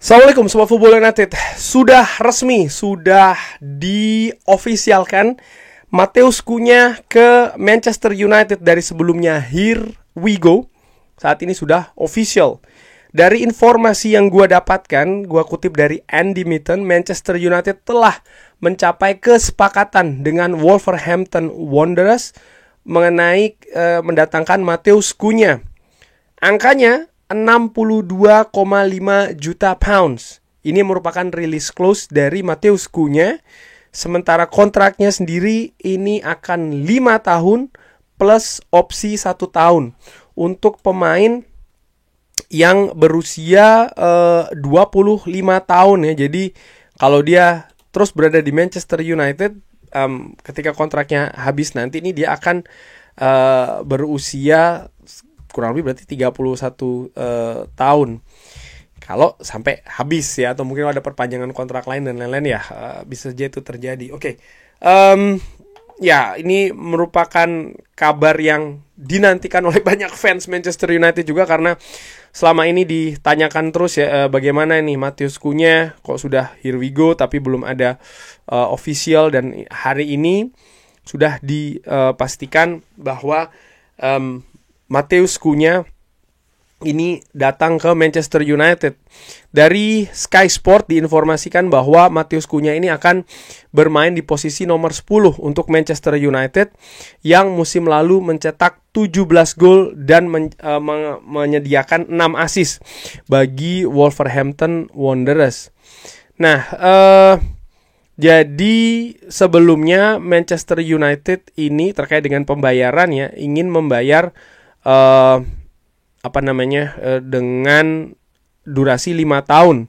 Assalamualaikum Sobat Football United. Sudah resmi, sudah diofisialkan Matheus Cunha ke Manchester United dari sebelumnya. Here we go. Saat ini sudah official. Dari informasi yang gue dapatkan, gue kutip dari Andy Mitten, Manchester United telah mencapai kesepakatan dengan Wolverhampton Wanderers mengenai mendatangkan Matheus Cunha. Angkanya 62,5 juta pounds. Ini merupakan release clause dari Matheus Cunha. Sementara kontraknya sendiri ini akan 5 tahun plus opsi 1 tahun untuk pemain yang berusia 25 tahun ya. Jadi kalau dia terus berada di Manchester United, ketika kontraknya habis nanti ini dia akan berusia kurang lebih berarti 31 tahun. Kalau sampai habis ya, atau mungkin ada perpanjangan kontrak lain dan lain-lain ya, bisa saja itu terjadi. Oke. Ya, ini merupakan kabar yang dinantikan oleh banyak fans Manchester United juga, karena selama ini ditanyakan terus ya, bagaimana nih Matheus Cunha kok sudah here we go tapi belum ada official, dan hari ini sudah dipastikan bahwa Matheus Cunha ini datang ke Manchester United. Dari Sky Sport diinformasikan bahwa Matheus Cunha ini akan bermain di posisi nomor 10 untuk Manchester United, yang musim lalu mencetak 17 gol dan menyediakan 6 assist bagi Wolverhampton Wanderers. Nah, jadi sebelumnya Manchester United ini terkait dengan pembayaran ya, ingin membayar dengan durasi 5 tahun,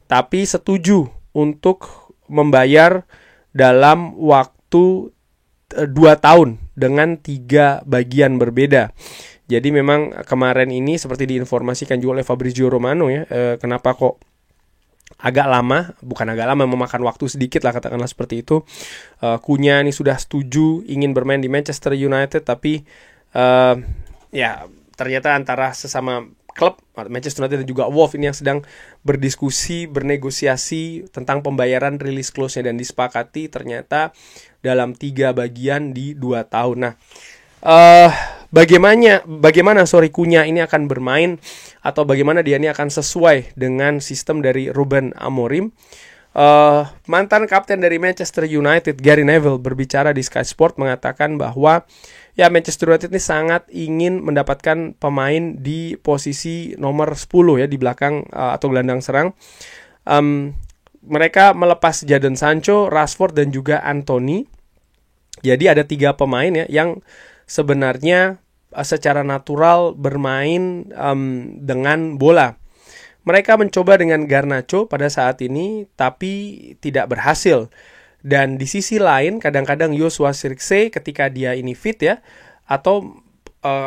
tapi setuju untuk membayar dalam waktu 2 tahun dengan 3 bagian berbeda. Jadi memang kemarin ini seperti diinformasikan juga oleh Fabrizio Romano ya, kenapa kok bukan agak lama, memakan waktu sedikit lah, katakanlah seperti itu. Cunha ini sudah setuju ingin bermain di Manchester United, tapi ya ternyata antara sesama klub Manchester United dan juga Wolves ini yang sedang berdiskusi, bernegosiasi tentang pembayaran release clause-nya, dan disepakati ternyata dalam 3 bagian di 2 tahun. Nah, bagaimana Cunha ini akan bermain, atau bagaimana dia ini akan sesuai dengan sistem dari Ruben Amorim. Mantan kapten dari Manchester United Gary Neville berbicara di Sky Sport, mengatakan bahwa ya Manchester United ini sangat ingin mendapatkan pemain di posisi nomor 10 ya, di belakang atau gelandang serang. Mereka melepas Jadon Sancho, Rashford dan juga Anthony. Jadi ada 3 pemain ya yang sebenarnya secara natural bermain dengan bola. Mereka mencoba dengan Garnacho pada saat ini, tapi tidak berhasil. Dan di sisi lain, kadang-kadang Joshua Zirkzee ketika dia ini fit ya, atau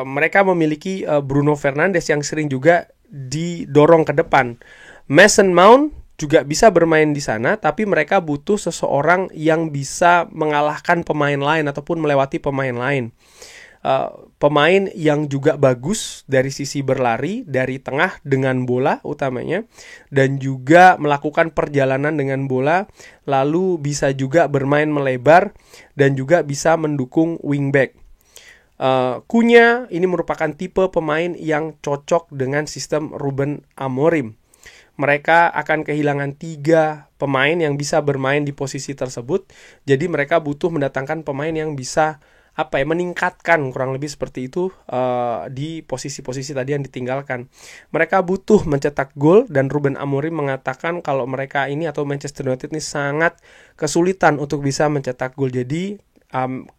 mereka memiliki Bruno Fernandes yang sering juga didorong ke depan. Mason Mount juga bisa bermain di sana, tapi mereka butuh seseorang yang bisa mengalahkan pemain lain ataupun melewati pemain lain. Pemain yang juga bagus dari sisi berlari dari tengah dengan bola utamanya, dan juga melakukan perjalanan dengan bola, lalu bisa juga bermain melebar dan juga bisa mendukung wingback. Cunha ini merupakan tipe pemain yang cocok dengan sistem Ruben Amorim. Mereka akan kehilangan 3 pemain yang bisa bermain di posisi tersebut, jadi mereka butuh mendatangkan pemain yang bisa meningkatkan, kurang lebih seperti itu, di posisi-posisi tadi yang ditinggalkan. Mereka butuh mencetak gol, dan Ruben Amorim mengatakan kalau mereka ini atau Manchester United ini sangat kesulitan untuk bisa mencetak gol. Jadi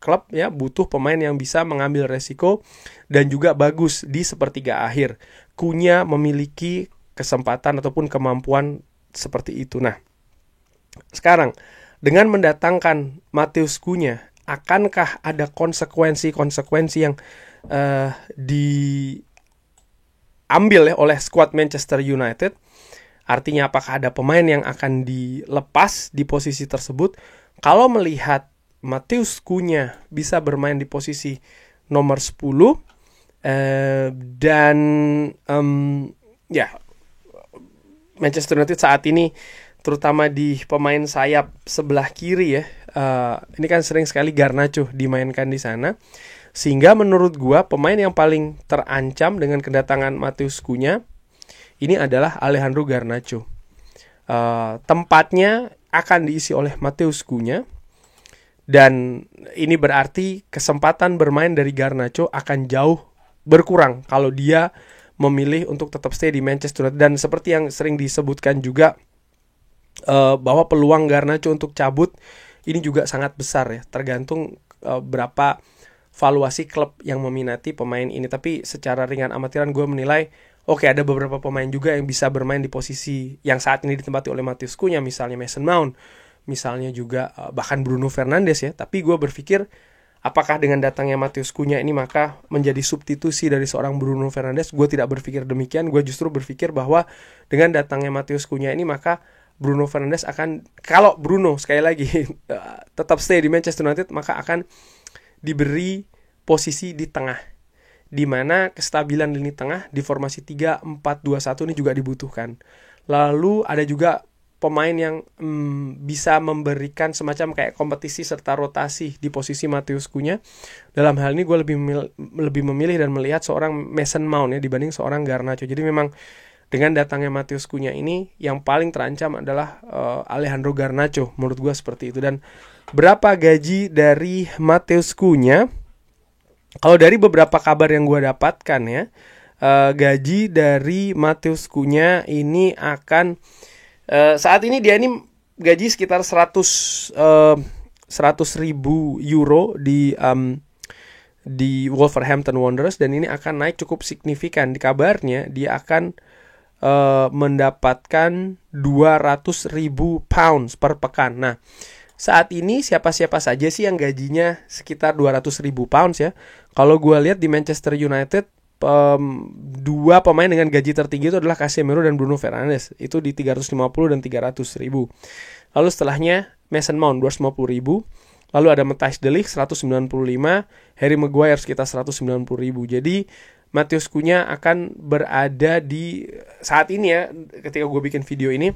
klub ya butuh pemain yang bisa mengambil resiko dan juga bagus di sepertiga akhir. Cunha memiliki kesempatan ataupun kemampuan seperti itu. Nah, sekarang dengan mendatangkan Matheus Cunha, akankah ada konsekuensi yang diambil oleh skuad Manchester United? Artinya apakah ada pemain yang akan dilepas di posisi tersebut? Kalau melihat Matheus Cunha bisa bermain di posisi nomor 10, dan Manchester United saat ini, terutama di pemain sayap sebelah kiri ya. Ini kan sering sekali Garnacho dimainkan di sana. Sehingga menurut gua pemain yang paling terancam dengan kedatangan Matheus Cunha ini adalah Alejandro Garnacho. Tempatnya akan diisi oleh Matheus Cunha, dan ini berarti kesempatan bermain dari Garnacho akan jauh berkurang kalau dia memilih untuk tetap stay di Manchester United. Dan seperti yang sering disebutkan juga, bahwa peluang Garnacho untuk cabut ini juga sangat besar ya, tergantung berapa valuasi klub yang meminati pemain ini. Tapi secara ringan amatiran gue menilai, oke, ada beberapa pemain juga yang bisa bermain di posisi yang saat ini ditempati oleh Matheus Cunha, misalnya Mason Mount, misalnya juga bahkan Bruno Fernandes ya. Tapi gue berpikir, apakah dengan datangnya Matheus Cunha ini maka menjadi substitusi dari seorang Bruno Fernandes? Gue tidak berpikir demikian. Gue justru berpikir bahwa dengan datangnya Matheus Cunha ini maka Bruno Fernandes akan, kalau Bruno sekali lagi tetap stay di Manchester United, maka akan diberi posisi di tengah, di mana kestabilan lini tengah di formasi 3-4-2-1 ini juga dibutuhkan. Lalu ada juga pemain yang bisa memberikan semacam kayak kompetisi serta rotasi di posisi Matheus Cunha. Dalam hal ini gue lebih memilih dan melihat seorang Mason Mount ya dibanding seorang Garnacho. Jadi memang dengan datangnya Matheus Cunha ini yang paling terancam adalah Alejandro Garnacho, menurut gue seperti itu. Dan berapa gaji dari Matheus Cunha? Kalau dari beberapa kabar yang gue dapatkan ya, gaji dari Matheus Cunha ini akan saat ini dia ini gaji sekitar 100 ribu euro di Wolverhampton Wanderers, dan ini akan naik cukup signifikan. Di kabarnya dia akan mendapatkan 200 ribu pounds per pekan. Nah, saat ini siapa-siapa saja sih yang gajinya sekitar 200 ribu pounds ya? Kalau gue lihat di Manchester United, dua pemain dengan gaji tertinggi itu adalah Casemiro dan Bruno Fernandes, itu di 350 dan 300 ribu. Lalu setelahnya Mason Mount 250 ribu, lalu ada Matthijs de Ligt 195, Harry Maguire sekitar 190 ribu. Jadi Matheus Cunha akan berada di saat ini ya, ketika gue bikin video ini,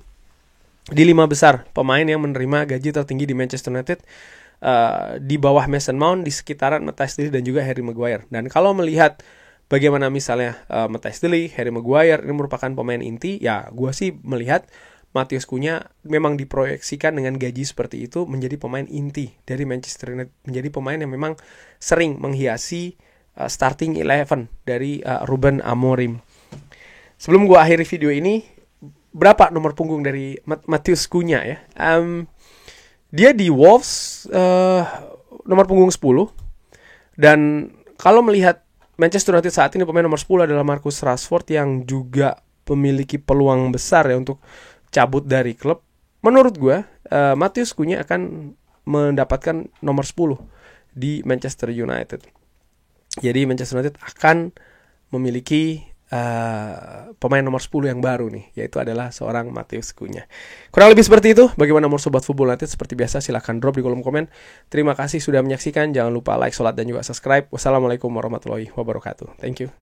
di 5 besar pemain yang menerima gaji tertinggi di Manchester United, di bawah Mason Mount, di sekitaran Matthijs de Ligt dan juga Harry Maguire. Dan kalau melihat bagaimana misalnya Matthijs de Ligt, Harry Maguire ini merupakan pemain inti, ya gue sih melihat Matheus Cunha memang diproyeksikan dengan gaji seperti itu menjadi pemain inti dari Manchester United, menjadi pemain yang memang sering menghiasi starting 11 dari Ruben Amorim. Sebelum gue akhiri video ini, berapa nomor punggung dari Matheus Cunha ya? Dia di Wolves nomor punggung 10, dan kalau melihat Manchester United saat ini, pemain nomor 10 adalah Marcus Rashford yang juga memiliki peluang besar ya untuk cabut dari klub. Menurut gue, Matheus Cunha akan mendapatkan nomor 10 di Manchester United. Jadi Manchester United akan memiliki pemain nomor 10 yang baru nih, yaitu adalah seorang Matheus Cunha. Kurang lebih seperti itu. Bagaimana menurut Sobat Football United? Seperti biasa silahkan drop di kolom komen. Terima kasih sudah menyaksikan. Jangan lupa like, sholat, dan juga subscribe. Wassalamualaikum warahmatullahi wabarakatuh. Thank you.